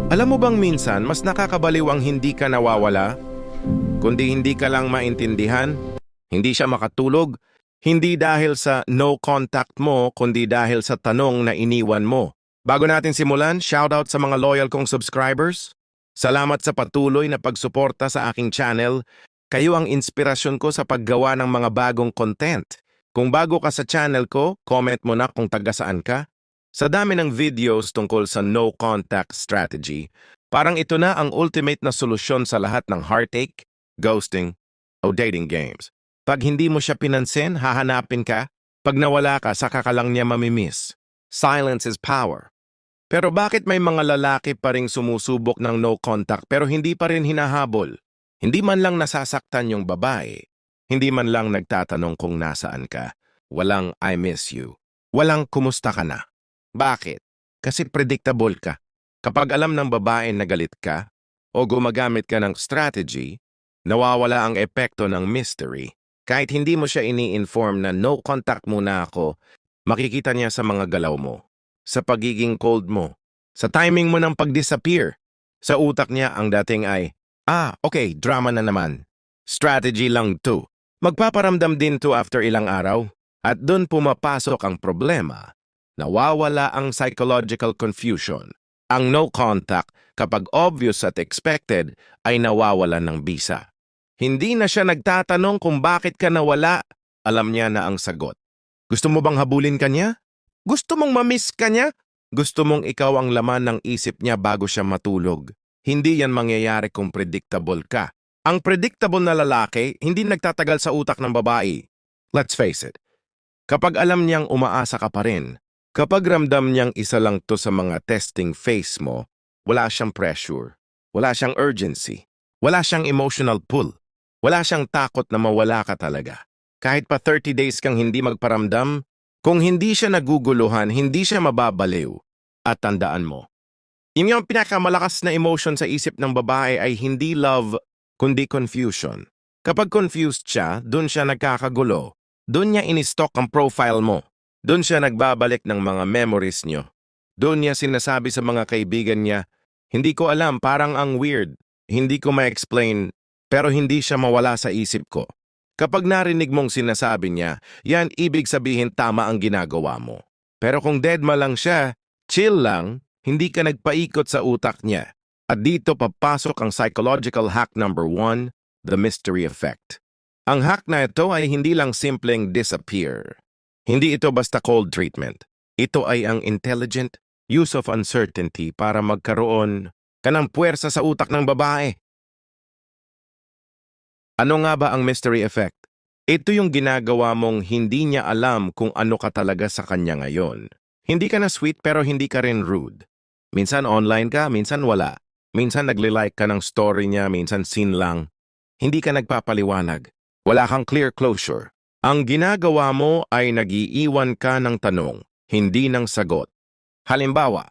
Alam mo bang minsan mas nakakabaliw ang hindi ka nawawala, kundi hindi ka lang maintindihan, hindi siya makatulog, hindi dahil sa no contact mo, kundi dahil sa tanong na iniwan mo. Bago natin simulan, shoutout sa mga loyal kong subscribers. Salamat sa patuloy na pagsuporta sa aking channel. Kayo ang inspirasyon ko sa paggawa ng mga bagong content. Kung bago ka sa channel ko, comment mo na kung taga saan ka. Sa dami ng videos tungkol sa no contact strategy, parang ito na ang ultimate na solusyon sa lahat ng heartache, ghosting, o dating games. Pag hindi mo siya pinansin, hahanapin ka. Pag nawala ka, saka ka lang niya mamimiss. Silence is power. Pero bakit may mga lalaki pa ring sumusubok ng no contact pero hindi pa rin hinahabol? Hindi man lang nasasaktan yung babae. Hindi man lang nagtatanong kung nasaan ka. Walang I miss you. Walang kumusta ka na. Bakit? Kasi predictable ka. Kapag alam ng babae na galit ka o gumagamit ka ng strategy, nawawala ang epekto ng mystery. Kahit hindi mo siya ini-inform na no contact muna ako, makikita niya sa mga galaw mo, sa pagiging cold mo, sa timing mo ng pag-disappear. Sa utak niya ang dating ay, okay, drama na naman. Strategy lang to. Magpaparamdam din to after ilang araw. At doon pumapasok ang problema. Nawawala ang psychological confusion. Ang no contact, kapag obvious at expected, ay nawawalan ng bisa. Hindi na siya nagtatanong kung bakit ka nawala. Alam niya na ang sagot. Gusto mo bang habulin ka niya? Gusto mong mamiss ka niya? Gusto mong ikaw ang laman ng isip niya bago siya matulog. Hindi yan mangyayari kung predictable ka. Ang predictable na lalaki, hindi nagtatagal sa utak ng babae. Let's face it. Kapag alam niyang umaasa ka pa rin, kapag ramdam niyang isa lang to sa mga testing phase mo, wala siyang pressure, wala siyang urgency, wala siyang emotional pull, wala siyang takot na mawala ka talaga. Kahit pa 30 days kang hindi magparamdam, kung hindi siya naguguluhan, hindi siya mababaliw. At tandaan mo, yung pinakamalakas na emotion sa isip ng babae ay hindi love, kundi confusion. Kapag confused siya, dun siya nagkakagulo. Doon niya in-stock ang profile mo. Doon siya nagbabalik ng mga memories niyo. Doon niya sinasabi sa mga kaibigan niya, hindi ko alam, parang ang weird. Hindi ko ma-explain, pero hindi siya mawala sa isip ko. Kapag narinig mong sinasabi niya, yan ibig sabihin tama ang ginagawa mo. Pero kung deadma lang siya, chill lang, hindi ka nagpaikot sa utak niya. At dito papasok ang psychological hack number 1, the mystery effect. Ang hack na ito ay hindi lang simpleng disappear. Hindi ito basta cold treatment. Ito ay ang intelligent use of uncertainty para magkaroon ka ng puwersa sa utak ng babae. Ano nga ba ang mystery effect? Ito yung ginagawa mong hindi niya alam kung ano ka talaga sa kanya ngayon. Hindi ka na sweet pero hindi ka rin rude. Minsan online ka, minsan wala. Minsan nagli-like ka ng story niya, minsan seen lang. Hindi ka nagpapaliwanag. Wala kang clear closure. Ang ginagawa mo ay nag-iiwan ka ng tanong, hindi ng sagot. Halimbawa,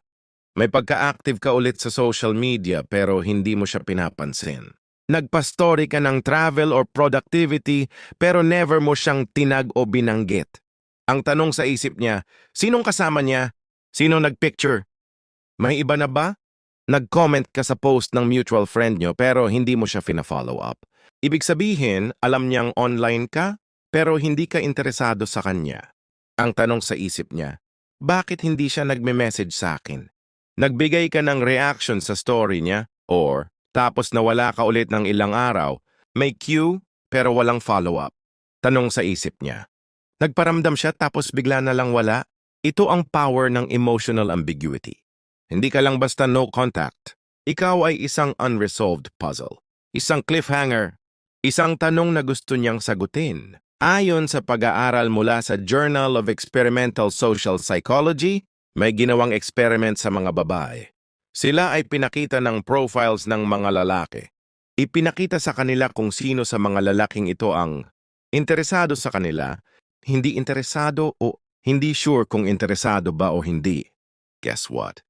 may pagka-active ka ulit sa social media pero hindi mo siya pinapansin. Nagpa-story ka ng travel or productivity pero never mo siyang tinag o binanggit. Ang tanong sa isip niya, sinong kasama niya? Sinong nagpicture? May iba na ba? Nag-comment ka sa post ng mutual friend niyo pero hindi mo siya fina-follow up. Ibig sabihin, alam niyang online ka, pero hindi ka interesado sa kanya. Ang tanong sa isip niya, bakit hindi siya nagme-message sa akin? Nagbigay ka ng reaction sa story niya, or tapos nawala ka ulit ng ilang araw, may cue pero walang follow-up. Tanong sa isip niya, nagparamdam siya tapos bigla na lang wala? Ito ang power ng emotional ambiguity. Hindi ka lang basta no contact. Ikaw ay isang unresolved puzzle, isang cliffhanger, isang tanong na gusto niyang sagutin. Ayon sa pag-aaral mula sa Journal of Experimental Social Psychology, may ginawang experiment sa mga babae. Sila ay pinakita ng profiles ng mga lalaki. Ipinakita sa kanila kung sino sa mga lalaking ito ang interesado sa kanila, hindi interesado o hindi sure kung interesado ba o hindi. Guess what?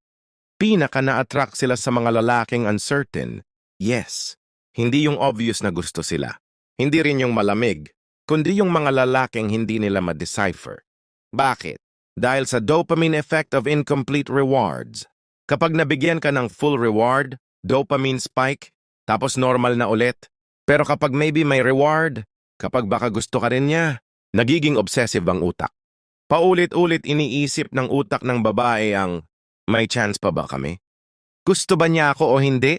Pinaka na-attract sila sa mga lalaking uncertain. Yes. Hindi yung obvious na gusto sila. Hindi rin yung malamig, kundi yung mga lalaking hindi nila ma-decipher. Bakit? Dahil sa dopamine effect of incomplete rewards. Kapag nabigyan ka ng full reward, dopamine spike, tapos normal na ulit. Pero kapag maybe may reward, kapag baka gusto ka rin niya, nagiging obsessive ang utak. Paulit-ulit iniisip ng utak ng babae ang, may chance pa ba kami? Gusto ba niya ako o hindi?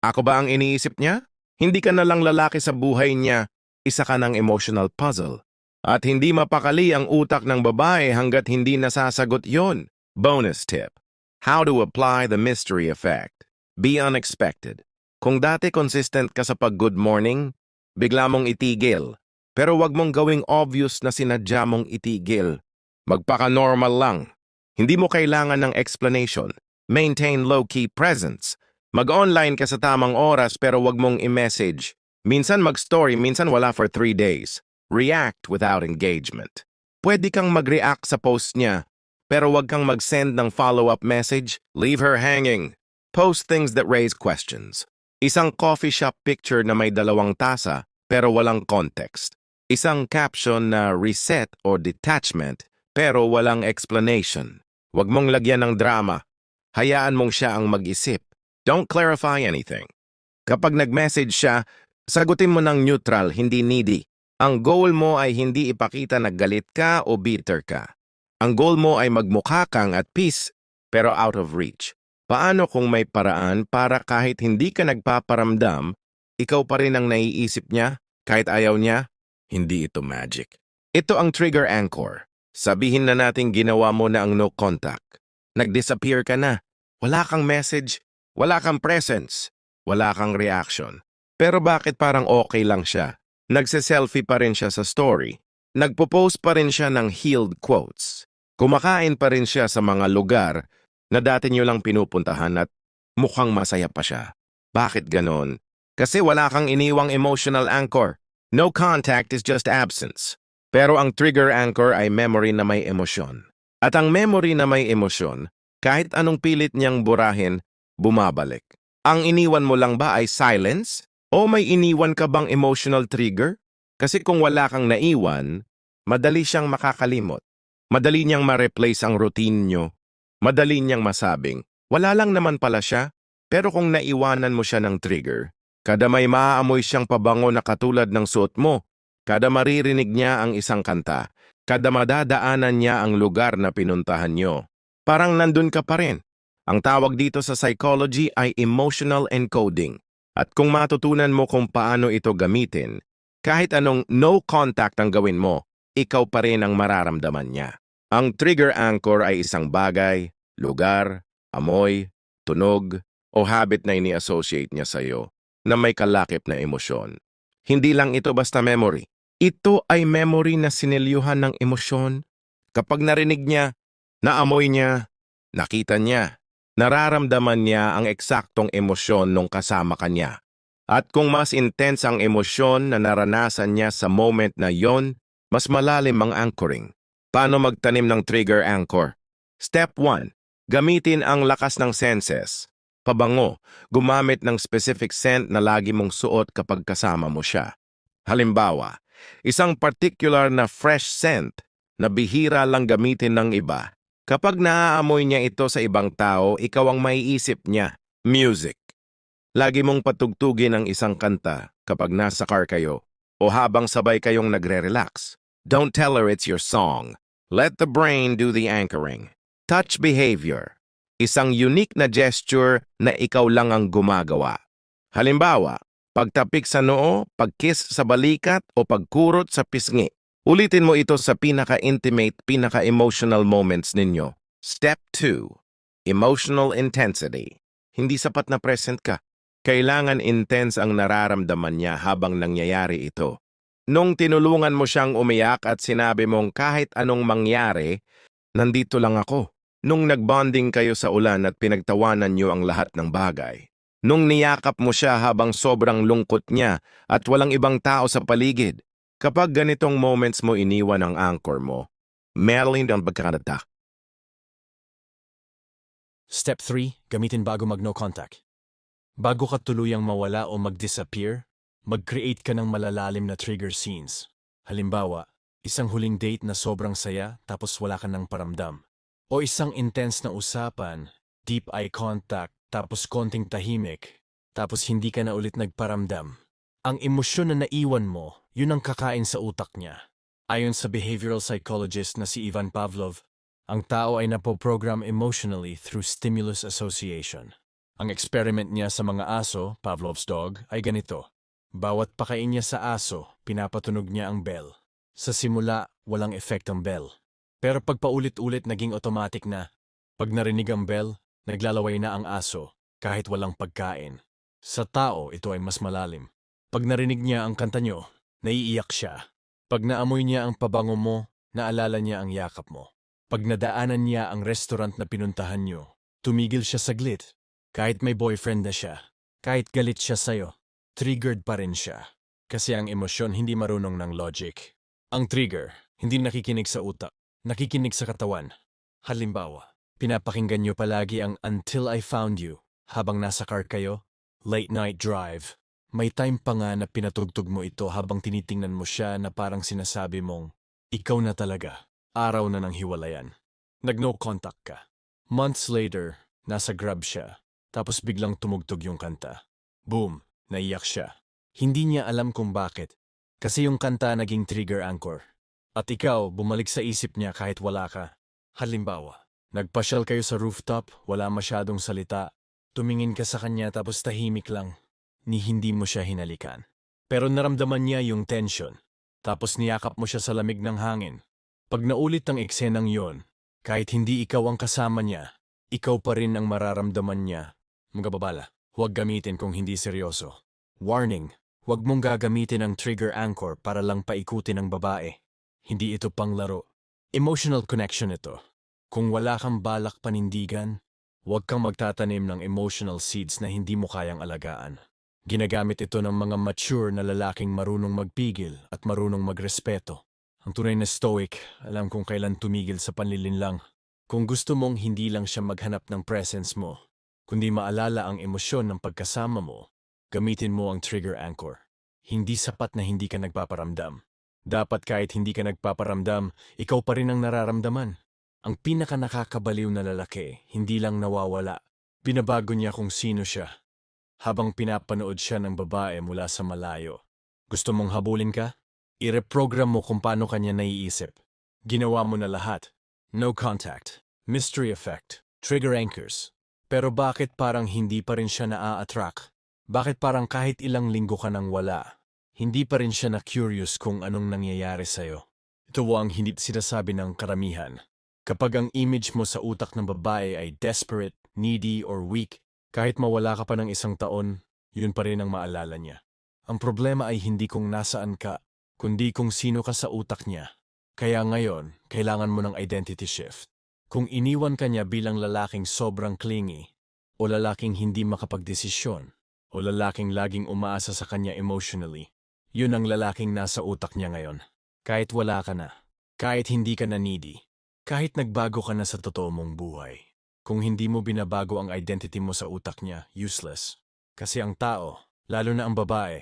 Ako ba ang iniisip niya? Hindi ka na lang lalaki sa buhay niya, isa ka ng emotional puzzle. At hindi mapakali ang utak ng babae hanggat hindi nasasagot yon. Bonus tip. How to apply the mystery effect. Be unexpected. Kung dati consistent ka sa pag-good morning, bigla mong itigil. Pero wag mong gawing obvious na sinadya mong itigil. Magpaka-normal lang. Hindi mo kailangan ng explanation. Maintain low-key presence. Mag-online ka sa tamang oras pero wag mong i-message. Minsan mag-story, minsan wala for 3 days. React without engagement. Pwede kang mag-react sa post niya, pero wag kang mag-send ng follow-up message. Leave her hanging. Post things that raise questions. Isang coffee shop picture na may 2 tasa pero walang context. Isang caption na reset or detachment pero walang explanation. Wag mong lagyan ng drama. Hayaan mong siya ang mag-isip. Don't clarify anything. Kapag nag-message siya, sagutin mo ng neutral, hindi needy. Ang goal mo ay hindi ipakita na galit ka o bitter ka. Ang goal mo ay magmukha kang at peace pero out of reach. Paano kung may paraan para kahit hindi ka nagpaparamdam, ikaw pa rin ang naiisip niya kahit ayaw niya? Hindi ito magic. Ito ang trigger anchor. Sabihin na natin ginawa mo na ang no contact. Nag-disappear ka na. Wala kang message, wala kang presence, wala kang reaction. Pero bakit parang okay lang siya? Nagse-selfie pa rin siya sa story. Nagpo-post pa rin siya ng healed quotes. Kumakain pa rin siya sa mga lugar na dati niyo lang pinupuntahan at mukhang masaya pa siya. Bakit ganon? Kasi wala kang iniwang emotional anchor. No contact is just absence. Pero ang trigger anchor ay memory na may emosyon. At ang memory na may emosyon, kahit anong pilit niyang burahin, bumabalik. Ang iniwan mo lang ba ay silence? O may iniwan ka bang emotional trigger? Kasi kung wala kang naiwan, madali siyang makakalimot. Madali niyang ma-replace ang routine niyo. Madali niyang masabing, wala lang naman pala siya. Pero kung naiwanan mo siya ng trigger, kada may maaamoy siyang pabango na katulad ng suot mo, kada maririnig niya ang isang kanta, kada madadaanan niya ang lugar na pinuntahan niyo, parang nandun ka pa rin. Ang tawag dito sa psychology ay emotional encoding. At kung matutunan mo kung paano ito gamitin, kahit anong no contact ang gawin mo, ikaw pa rin ang mararamdaman niya. Ang trigger anchor ay isang bagay, lugar, amoy, tunog, o habit na ini-associate niya sa iyo na may kalakip na emosyon. Hindi lang ito basta memory. Ito ay memory na sinilyuhan ng emosyon. Kapag narinig niya, naamoy niya, nakita niya, nararamdaman niya ang eksaktong emosyon nung kasama ka niya. At kung mas intense ang emosyon na naranasan niya sa moment na yon, mas malalim ang anchoring. Paano magtanim ng trigger anchor? Step 1. Gamitin ang lakas ng senses. Pabango, gumamit ng specific scent na lagi mong suot kapag kasama mo siya. Halimbawa, isang particular na fresh scent na bihira lang gamitin ng iba. Kapag naaamoy niya ito sa ibang tao, ikaw ang maiisip niya. Music. Lagi mong patugtugin ang isang kanta kapag nasa car kayo o habang sabay kayong nagre-relax. Don't tell her it's your song. Let the brain do the anchoring. Touch behavior. Isang unique na gesture na ikaw lang ang gumagawa. Halimbawa, pagtapik sa noo, pagkiss sa balikat o pagkurot sa pisngi. Ulitin mo ito sa pinaka-intimate, pinaka-emotional moments ninyo. Step 2. Emotional intensity. Hindi sapat na present ka. Kailangan intense ang nararamdaman niya habang nangyayari ito. Nung tinulungan mo siyang umiyak at sinabi mong kahit anong mangyari, nandito lang ako. Nung nagbonding kayo sa ulan at pinagtawanan niyo ang lahat ng bagay. Nung niyakap mo siya habang sobrang lungkot niya at walang ibang tao sa paligid. Kapag ganitong moments mo iniwan ang anchor mo, meron ang pagkakatatak. Step 3. Gamitin bago mag-no contact. Bago ka tuluyang mawala o mag-disappear, mag-create ka ng malalalim na trigger scenes. Halimbawa, isang huling date na sobrang saya tapos wala ka ng paramdam. O isang intense na usapan deep eye contact, tapos konting tahimik, tapos hindi ka na ulit nagparamdam. Ang emosyon na naiwan mo, yun ang kakain sa utak niya. Ayon sa behavioral psychologist na si Ivan Pavlov, ang tao ay napoprogram emotionally through stimulus association. Ang experiment niya sa mga aso, Pavlov's dog, ay ganito. Bawat pakain niya sa aso, pinapatunog niya ang bell. Sa simula, walang effect ang bell. Pero pag paulit-ulit naging automatic na, pag narinig ang bell, naglalaway na ang aso, kahit walang pagkain. Sa tao, ito ay mas malalim. Pag narinig niya ang kanta nyo, naiiyak siya. Pag naamoy niya ang pabango mo, naalala niya ang yakap mo. Pag nadaanan niya ang restaurant na pinuntahan nyo, tumigil siya saglit. Kahit may boyfriend na siya, kahit galit siya sa'yo, triggered pa rin siya. Kasi ang emosyon hindi marunong ng logic. Ang trigger, hindi nakikinig sa utak, nakikinig sa katawan. Halimbawa, pinapakinggan nyo palagi ang Until I Found You habang nasa car kayo, late night drive. May time pa nga na pinatugtog mo ito habang tinitingnan mo siya na parang sinasabi mong, ikaw na talaga, araw na ng hiwalayan. Nag-no contact ka. Months later, nasa Grab siya. Tapos biglang tumugtog yung kanta. Boom, naiyak siya. Hindi niya alam kung bakit. Kasi yung kanta naging trigger anchor. At ikaw, bumalik sa isip niya kahit wala ka. Halimbawa, nagpasyal kayo sa rooftop, wala masyadong salita. Tumingin ka sa kanya tapos tahimik lang. Ni hindi mo siya hinalikan. Pero naramdaman niya yung tension. Tapos niyakap mo siya sa lamig ng hangin. Pag naulit ang eksenang yon, kahit hindi ikaw ang kasama niya, ikaw pa rin ang mararamdaman niya. Magababala, huwag gamitin kung hindi seryoso. Warning, huwag mong gagamitin ang trigger anchor para lang paikutin ang babae. Hindi ito panglaro. Emotional connection ito. Kung wala kang balak panindigan, huwag kang magtatanim ng emotional seeds na hindi mo kayang alagaan. Ginagamit ito ng mga mature na lalaking marunong magpigil at marunong magrespeto. Ang tunay na stoic, alam kung kailan tumigil sa panlilinlang. Kung gusto mong hindi lang siya maghanap ng presence mo, kundi maalala ang emosyon ng pagkasama mo, gamitin mo ang trigger anchor. Hindi sapat na hindi ka nagpaparamdam. Dapat kahit hindi ka nagpaparamdam, ikaw pa rin ang nararamdaman. Ang pinaka nakakabaliw na lalaki, hindi lang nawawala. Binabago niya kung sino siya. Habang pinapanood siya ng babae mula sa malayo. Gusto mong habulin ka? I-reprogram mo kung paano kanya naiisip. Ginawa mo na lahat. No contact, mystery effect, trigger anchors. Pero bakit parang hindi pa rin siya naa-attract? Bakit parang kahit ilang linggo ka nang wala, hindi pa rin siya na-curious kung anong nangyayari sa'yo? Ito ang hindi sinasabi ng karamihan. Kapag ang image mo sa utak ng babae ay desperate, needy, or weak, kahit mawala ka pa ng isang taon, yun pa rin ang maalala niya. Ang problema ay hindi kung nasaan ka, kundi kung sino ka sa utak niya. Kaya ngayon, kailangan mo ng identity shift. Kung iniwan ka niya bilang lalaking sobrang clingy, o lalaking hindi makapagdesisyon, o lalaking laging umaasa sa kanya emotionally, yun ang lalaking nasa utak niya ngayon. Kahit wala ka na, kahit hindi ka na needy, kahit nagbago ka na sa totoo mong buhay. Kung hindi mo binabago ang identity mo sa utak niya, useless. Kasi ang tao, lalo na ang babae,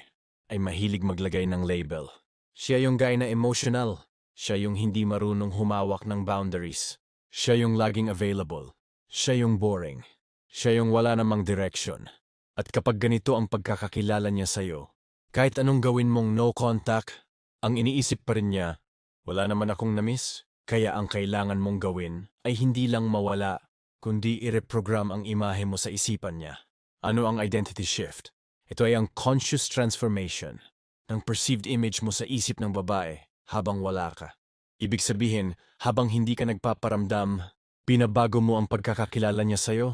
ay mahilig maglagay ng label. Siya yung guy na emotional. Siya yung hindi marunong humawak ng boundaries. Siya yung laging available. Siya yung boring. Siya yung wala namang direction. At kapag ganito ang pagkakakilala niya sa'yo, kahit anong gawin mong no contact, ang iniisip pa rin niya, wala naman akong namiss. Kaya ang kailangan mong gawin ay hindi lang mawala, kundi i-reprogram ang imahe mo sa isipan niya. Ano ang identity shift? Ito ay ang conscious transformation ng perceived image mo sa isip ng babae habang wala ka. Ibig sabihin, habang hindi ka nagpaparamdam, binabago mo ang pagkakakilala niya sa'yo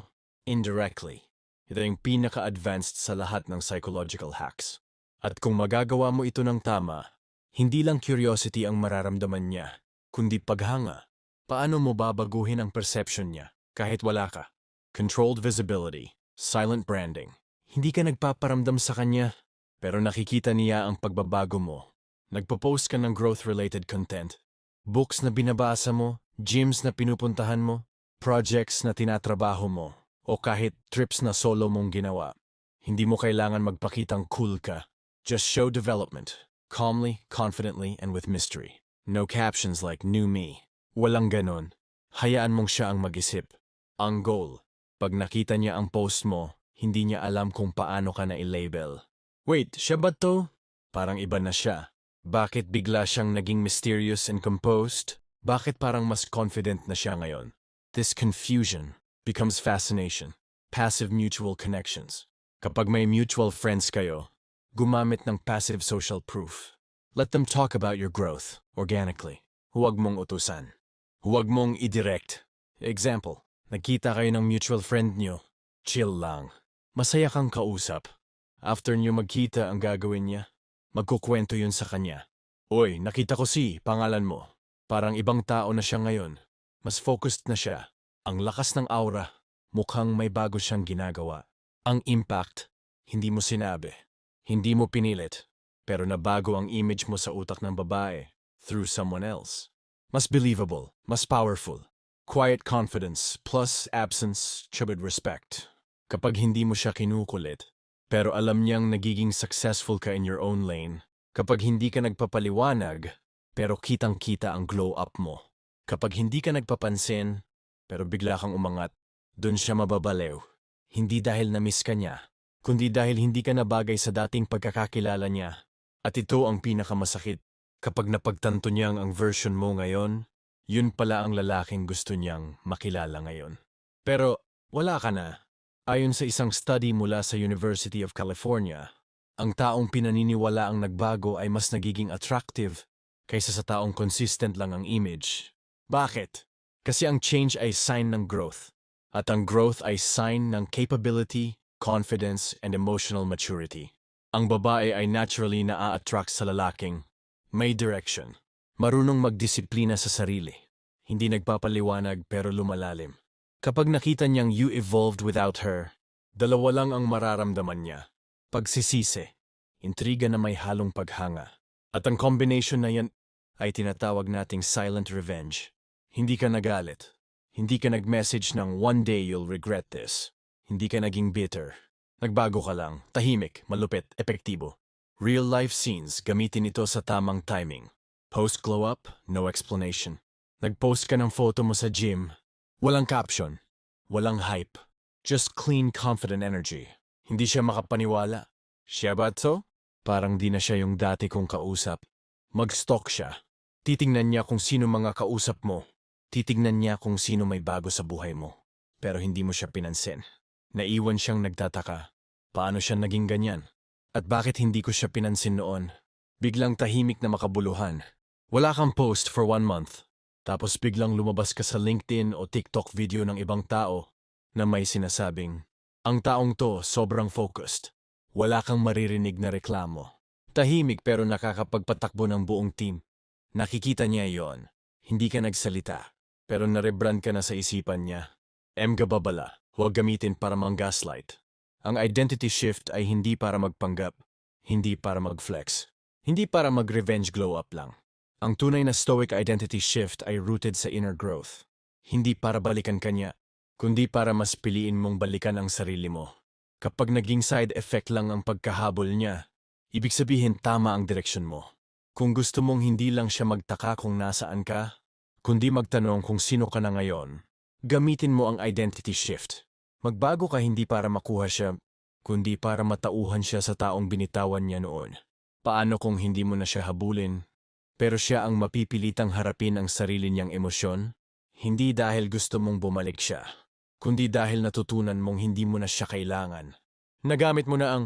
indirectly. Ito yung pinaka-advanced sa lahat ng psychological hacks. At kung magagawa mo ito ng tama, hindi lang curiosity ang mararamdaman niya, kundi paghanga. Paano mo babaguhin ang perception niya kahit wala ka? Controlled visibility, silent branding. Hindi ka nagpaparamdam sa kanya, pero nakikita niya ang pagbabago mo. Nagpo-post ka ng growth-related content. Books na binabasa mo, gyms na pinupuntahan mo, projects na tinatrabaho mo, o kahit trips na solo mong ginawa. Hindi mo kailangan magpakitang cool ka. Just show development, calmly, confidently, and with mystery. No captions like new me. Walang ganon. Hayaan mong siya ang mag-isip. Ang goal, Pag nakita niya ang post mo, hindi niya alam kung paano ka na i-label. Wait, siya ba to? Parang iba na siya. Bakit bigla siyang naging mysterious and composed? Bakit parang mas confident na siya ngayon? This confusion becomes fascination. Passive mutual connections. Kapag may mutual friends kayo, gumamit ng passive social proof. Let them talk about your growth organically. Huwag mong utusan. Huwag mong i-direct. Example, nagkita kayo ng mutual friend nyo. Chill lang. Masaya kang kausap. After nyo magkita, ang gagawin niya, magkukwento yun sa kanya. Oy, nakita ko si pangalan mo. Parang ibang tao na siya ngayon. Mas focused na siya. Ang lakas ng aura. Mukhang may bago siyang ginagawa. Ang impact, hindi mo sinabi. Hindi mo pinilit. Pero nabago ang image mo sa utak ng babae through someone else. Mas believable, mas powerful. Quiet confidence plus absence, chubid respect. Kapag hindi mo siya kinukulit, pero alam niyang nagiging successful ka in your own lane. Kapag hindi ka nagpapaliwanag, pero kitang-kita ang glow up mo. Kapag hindi ka nagpapansin, pero bigla kang umangat, dun siya mababaliw. Hindi dahil na-miss ka niya, kundi dahil hindi ka nabagay sa dating pagkakakilala niya. At ito ang pinakamasakit. Kapag napagtanto niyang ang version mo ngayon, yun pala ang lalaking gusto niyang makilala ngayon. Pero wala ka na. Ayon sa isang study mula sa University of California, ang taong pinaniniwala ang nagbago ay mas nagiging attractive kaysa sa taong consistent lang ang image. Bakit? Kasi ang change ay sign ng growth. At ang growth ay sign ng capability, confidence, and emotional maturity. Ang babae ay naturally naa-attract sa lalaking may direction. Marunong magdisiplina sa sarili. Hindi nagpapaliwanag pero lumalalim. Kapag nakita niyang you evolved without her, dalawa lang ang mararamdaman niya. Pagsisisi, intriga na may halong paghanga. At ang combination na yan ay tinatawag nating silent revenge. Hindi ka nagalit. Hindi ka nag-message ng one day you'll regret this. Hindi ka naging bitter. Nagbago ka lang, tahimik, malupit, epektibo. Real-life scenes, gamitin ito sa tamang timing. Post-glow up, no explanation. Nag-post ka ng photo mo sa gym. Walang caption. Walang hype. Just clean, confident energy. Hindi siya makapaniwala. Siya ba to? Parang di na siya yung dati kong kausap. Mag-stalk siya. Titingnan niya kung sino mga kausap mo. Titignan niya kung sino may bago sa buhay mo. Pero hindi mo siya pinansin. Naiwan siyang nagtataka. Paano siya naging ganyan? At bakit hindi ko siya pinansin noon? Biglang tahimik na makabuluhan. Wala kang post for 1 month. Tapos biglang lumabas ka sa LinkedIn o TikTok video ng ibang tao na may sinasabing, ang taong to sobrang focused. Wala kang maririnig na reklamo. Tahimik pero nakakapagpatakbo ng buong team. Nakikita niya yon. Hindi ka nagsalita. Pero narebrand ka na sa isipan niya. Babala, huwag gamitin para mang-gaslight. Ang identity shift ay hindi para magpanggap, hindi para mag-flex, hindi para mag-revenge glow-up lang. Ang tunay na stoic identity shift ay rooted sa inner growth. Hindi para balikan kanya, kundi para mas piliin mong balikan ang sarili mo. Kapag naging side effect lang ang pagkahabol niya, ibig sabihin tama ang direksyon mo. Kung gusto mong hindi lang siya magtaka kung nasaan ka, kundi magtanong kung sino ka na ngayon, gamitin mo ang identity shift. Magbago ka hindi para makuha siya, kundi para matauhan siya sa taong binitawan niya noon. Paano kung hindi mo na siya habulin, pero siya ang mapipilitang harapin ang sarili niyang emosyon? Hindi dahil gusto mong bumalik siya, kundi dahil natutunan mong hindi mo na siya kailangan. Nagamit mo na ang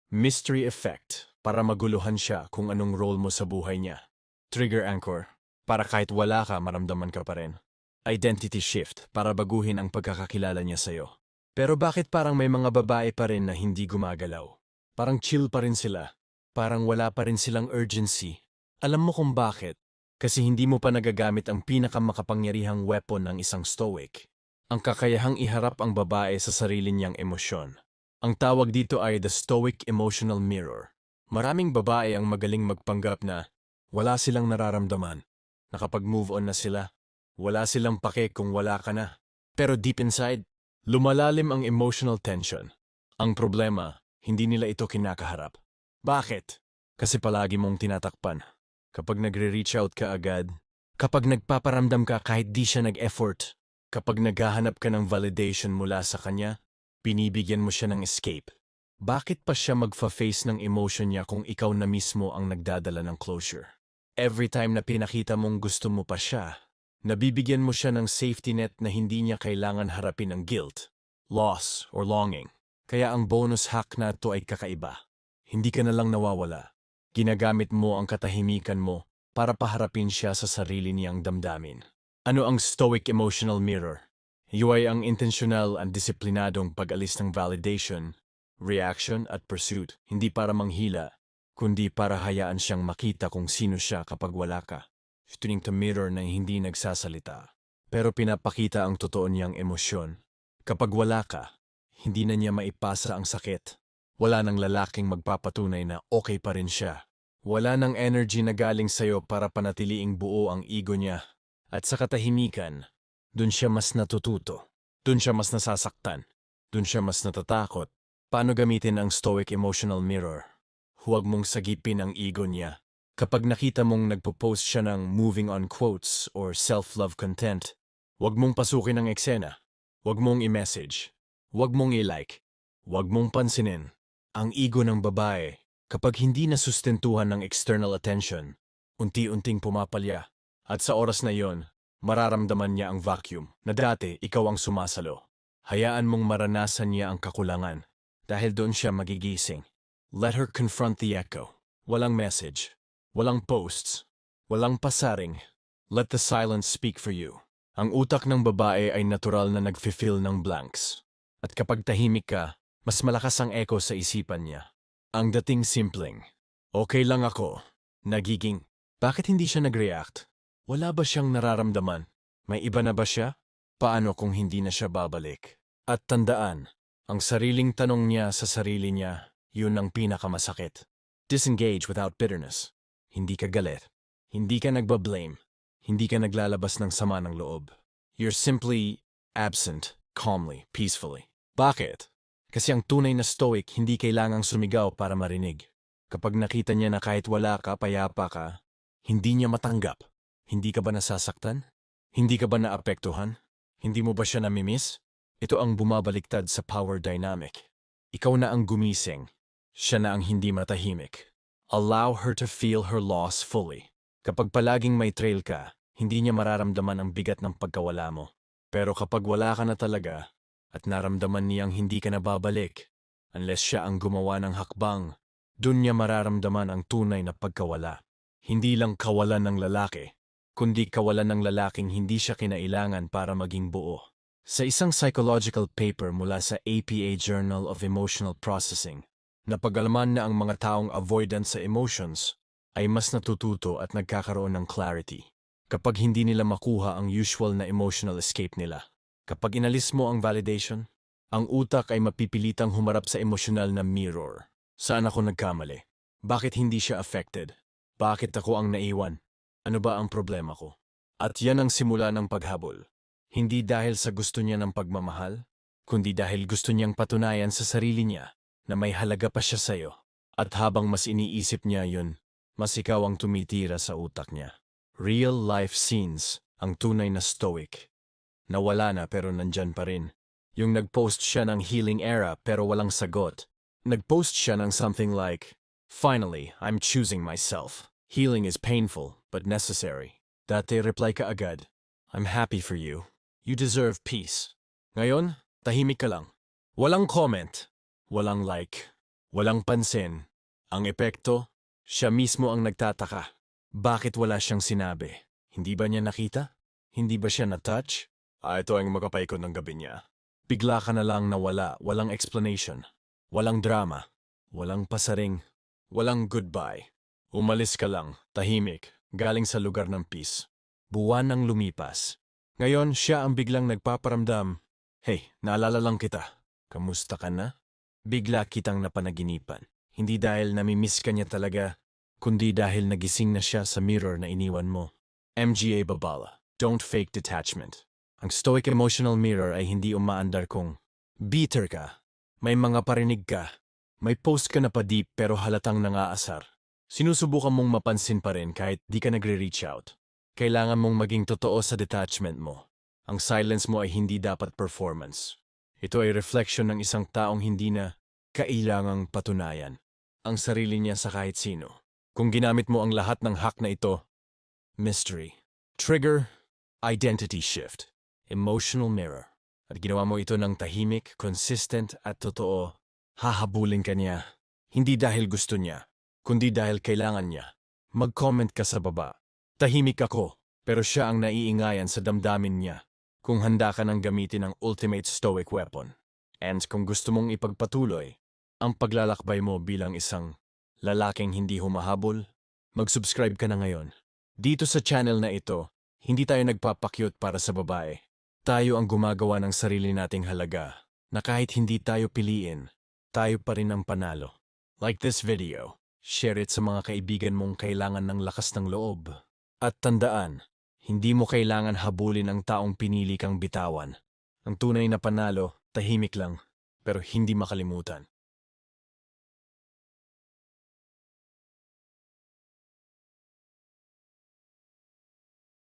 mystery effect para maguluhan siya kung anong role mo sa buhay niya. Trigger anchor, para kahit wala ka, maramdaman ka pa rin. Identity shift, para baguhin ang pagkakakilala niya sa'yo. Pero bakit parang may mga babae pa rin na hindi gumagalaw? Parang chill pa rin sila. Parang wala pa rin silang urgency. Alam mo kung bakit? Kasi hindi mo pa nagagamit ang pinakamakapangyarihang weapon ng isang stoic. Ang kakayahang iharap ang babae sa sarili niyang emosyon. Ang tawag dito ay the stoic emotional mirror. Maraming babae ang magaling magpanggap na wala silang nararamdaman. Nakapag-move on na sila. Wala silang pake kung wala ka na. Pero deep inside, lumalalim ang emotional tension. Ang problema, hindi nila ito kinakaharap. Bakit? Kasi palagi mong tinatakpan. Kapag nagre-reach out ka agad, kapag nagpaparamdam ka kahit di siya nag-effort, Kapag naghahanap ka ng validation mula sa kanya, binibigyan mo siya ng escape. Bakit pa siya magfa-face ng emotion niya kung ikaw na mismo ang nagdadala ng closure? Every time na pinakita mong gusto mo pa siya, nabibigyan mo siya ng safety net na hindi niya kailangan harapin ang guilt, loss, or longing. Kaya ang bonus hack na ito ay kakaiba. Hindi ka na lang nawawala. Ginagamit mo ang katahimikan mo para paharapin siya sa sarili niyang damdamin. Ano ang stoic emotional mirror? Iyo ay ang intentional at disiplinadong pag-alis ng validation, reaction at pursuit, hindi para manghila, kundi para hayaan siyang makita kung sino siya kapag wala ka. Tuning to mirror na hindi nagsasalita, pero pinapakita ang totoo niyang emosyon. Kapag wala ka, hindi na niya maipasa ang sakit. Wala nang lalaking magpapatunay na okay pa rin siya. Wala nang energy na galing sa'yo para panatiliing buo ang ego niya. At sa katahimikan, dun siya mas natututo. Dun siya mas nasasaktan. Dun siya mas natatakot. Paano gamitin ang stoic emotional mirror? Huwag mong sagipin ang ego niya. Kapag nakita mong nagpo-post siya ng moving on quotes or self-love content, huwag mong pasukin ang eksena. Huwag mong i-message. Huwag mong i-like. Huwag mong pansinin. Ang ego ng babae, kapag hindi nasustentuhan ng external attention, unti-unting pumapalya. At sa oras na yon, mararamdaman niya ang vacuum na dati ikaw ang sumasalo. Hayaan mong maranasan niya ang kakulangan dahil doon siya magigising. Let her confront the echo. Walang message. Walang posts. Walang pasaring. Let the silence speak for you. Ang utak ng babae ay natural na nag-fill ng blanks. At kapag tahimik ka, mas malakas ang echo sa isipan niya. Ang dating simpleng, okay lang ako, nagiging, bakit hindi siya nag-react? Wala ba siyang nararamdaman? May iba na ba siya? Paano kung hindi na siya babalik? At tandaan, ang sariling tanong niya sa sarili niya, yun ang pinakamasakit. Disengage without bitterness. Hindi ka galit. Hindi ka nagbablame. Hindi ka naglalabas ng sama ng loob. You're simply absent, calmly, peacefully. Bakit? Kasi ang tunay na stoic hindi kailangang sumigaw para marinig. Kapag nakita niya na kahit wala ka, payapa ka, hindi niya matanggap. Hindi ka ba nasasaktan? Hindi ka ba naapektuhan? Hindi mo ba siya namimiss? Ito ang bumabaliktad sa power dynamic. Ikaw na ang gumising. Siya na ang hindi matahimik. Allow her to feel her loss fully. Kapag palaging may trail ka, hindi niya mararamdaman ang bigat ng pagkawala mo. Pero kapag wala ka na talaga, at naramdaman niyang hindi ka na babalik, unless siya ang gumawa ng hakbang, dun niya mararamdaman ang tunay na pagkawala. Hindi lang kawalan ng lalaki, kundi kawalan ng lalaking hindi siya kinailangan para maging buo. Sa isang psychological paper mula sa APA Journal of Emotional Processing, napag-alaman na ang mga taong avoidant sa emotions ay mas natututo at nagkakaroon ng clarity kapag hindi nila makuha ang usual na emotional escape nila. Kapag inalis mo ang validation, ang utak ay mapipilitang humarap sa emosyonal na mirror. Saan ako nagkamali? Bakit hindi siya affected? Bakit ako ang naiwan? Ano ba ang problema ko? At yan ang simula ng paghabol. Hindi dahil sa gusto niya ng pagmamahal, kundi dahil gusto niyang patunayan sa sarili niya na may halaga pa siya sa'yo. At habang mas iniisip niya yun, mas ikaw ang tumitira sa utak niya. Real life scenes, ang tunay na stoic. Nawala na pero nandyan pa rin. Yung nag-post siya ng healing era pero walang sagot. Nag-post siya ng something like, "Finally, I'm choosing myself. Healing is painful but necessary." Dati reply ka agad, "I'm happy for you. You deserve peace." Ngayon, tahimik ka lang. Walang comment. Walang like. Walang pansin. Ang epekto, siya mismo ang nagtataka. Bakit wala siyang sinabi? Hindi ba niya nakita? Hindi ba siya na-touch? Ito ang makapaikot ng gabi niya. Bigla ka na lang nawala, walang explanation. Walang drama. Walang pasaring. Walang goodbye. Umalis ka lang, tahimik, galing sa lugar ng peace. Buwan ang lumipas. Ngayon, siya ang biglang nagpaparamdam. "Hey, naalala lang kita. Kamusta ka na?" Bigla kitang napanaginipan. Hindi dahil namimiss ka niya talaga, kundi dahil nagising na siya sa mirror na iniwan mo. MGA Babala, don't fake detachment. Ang stoic emotional mirror ay hindi umaandar kung bitter ka, may mga parinig ka, may post ka na pa deep pero halatang nangaasar. Sinusubukan mong mapansin pa rin kahit di ka nagre-reach out. Kailangan mong maging totoo sa detachment mo. Ang silence mo ay hindi dapat performance. Ito ay reflection ng isang taong hindi na kailangang patunayan ang sarili niya sa kahit sino. Kung ginamit mo ang lahat ng hack na ito, mystery, trigger, identity shift, emotional mirror, at ginawa mo ito ng tahimik, consistent at totoo, hahabulin ka niya. Hindi dahil gusto niya, kundi dahil kailangan niya. Mag-comment ka sa baba. Tahimik ako, pero siya ang naiingayan sa damdamin niya. Kung handa ka nang gamitin ang ultimate stoic weapon. And kung gusto mong ipagpatuloy ang paglalakbay mo bilang isang lalaking hindi humahabol, mag-subscribe ka na ngayon. Dito sa channel na ito, hindi tayo nagpapakyut para sa babae. Tayo ang gumagawa ng sarili nating halaga na kahit hindi tayo piliin, tayo pa rin ang panalo. Like this video, share it sa mga kaibigan mong kailangan ng lakas ng loob. At tandaan, hindi mo kailangan habulin ang taong pinili kang bitawan. Ang tunay na panalo, tahimik lang, pero hindi makalimutan.